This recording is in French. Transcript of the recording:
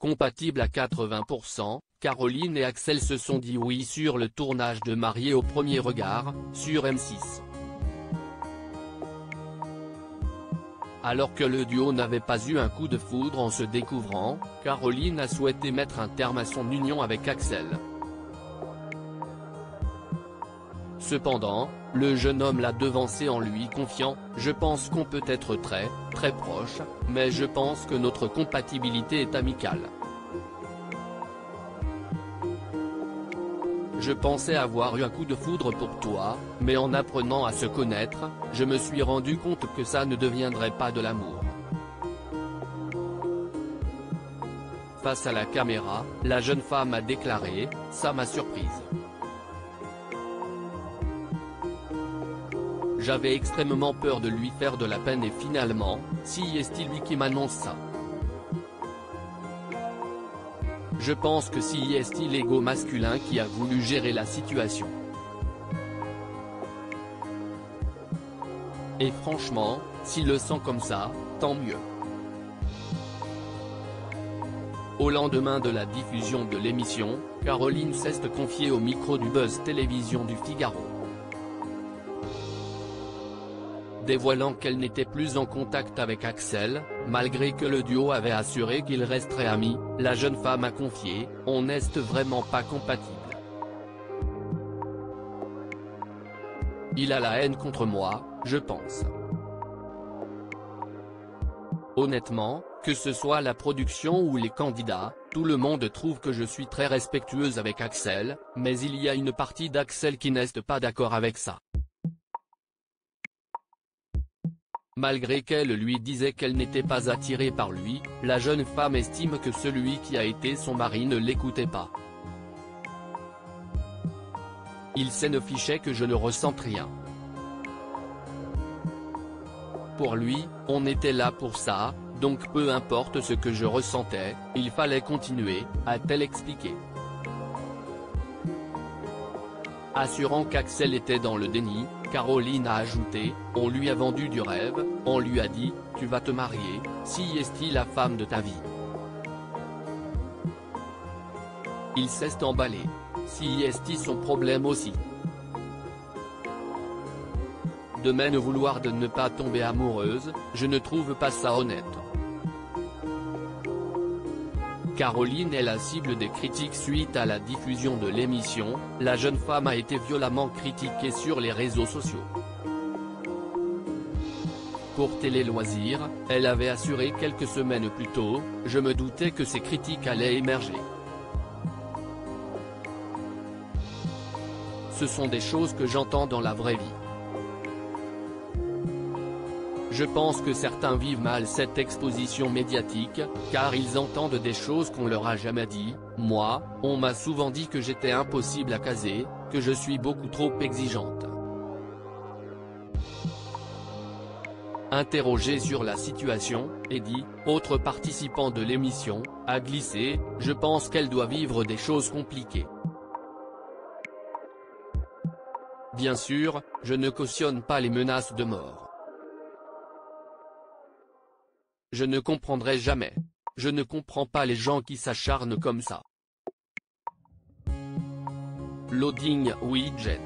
compatible à 80%, Caroline et Axel se sont dit oui sur le tournage de Mariés au premier regard, sur M6. Alors que le duo n'avait pas eu un coup de foudre en se découvrant, Caroline a souhaité mettre un terme à son union avec Axel. Cependant, le jeune homme l'a devancé en lui confiant « Je pense qu'on peut être très, très proche, mais je pense que notre compatibilité est amicale. Je pensais avoir eu un coup de foudre pour toi, mais en apprenant à se connaître, je me suis rendu compte que ça ne deviendrait pas de l'amour. » Face à la caméra, la jeune femme a déclaré « Ça m'a surprise. J'avais extrêmement peur de lui faire de la peine et finalement, si est lui qui m'annonce ça. Je pense que si est l'ego masculin qui a voulu gérer la situation. Et franchement, s'il le sent comme ça, tant mieux. » Au lendemain de la diffusion de l'émission, Caroline s'est confiée au micro du Buzz Télévision du Figaro. Dévoilant qu'elle n'était plus en contact avec Axel, malgré que le duo avait assuré qu'ils resteraient amis, la jeune femme a confié « On n'est vraiment pas compatibles. Il a la haine contre moi, je pense. Honnêtement, que ce soit la production ou les candidats, tout le monde trouve que je suis très respectueuse avec Axel, mais il y a une partie d'Axel qui n'est pas d'accord avec ça. » Malgré qu'elle lui disait qu'elle n'était pas attirée par lui, la jeune femme estime que celui qui a été son mari ne l'écoutait pas. Il ne fichait que je ne ressente rien. Pour lui, on était là pour ça, donc peu importe ce que je ressentais, il fallait continuer, a-t-elle expliqué. Assurant qu'Axel était dans le déni, Caroline a ajouté « On lui a vendu du rêve, on lui a dit « Tu vas te marier, si est la femme de ta vie. » Il s'est emballé. Si est son problème aussi. De même vouloir de ne pas tomber amoureuse, je ne trouve pas ça honnête. Caroline est la cible des critiques suite à la diffusion de l'émission, la jeune femme a été violemment critiquée sur les réseaux sociaux. Pour Télé Loisirs, elle avait assuré quelques semaines plus tôt « Je me doutais que ces critiques allaient émerger. Ce sont des choses que j'entends dans la vraie vie. Je pense que certains vivent mal cette exposition médiatique, car ils entendent des choses qu'on leur a jamais dit. Moi, on m'a souvent dit que j'étais impossible à caser, que je suis beaucoup trop exigeante. » Interrogé sur la situation, Eddie, autre participant de l'émission, a glissé « Je pense qu'elle doit vivre des choses compliquées. Bien sûr, je ne cautionne pas les menaces de mort. Je ne comprendrai jamais. Je ne comprends pas les gens qui s'acharnent comme ça. » Loading widget.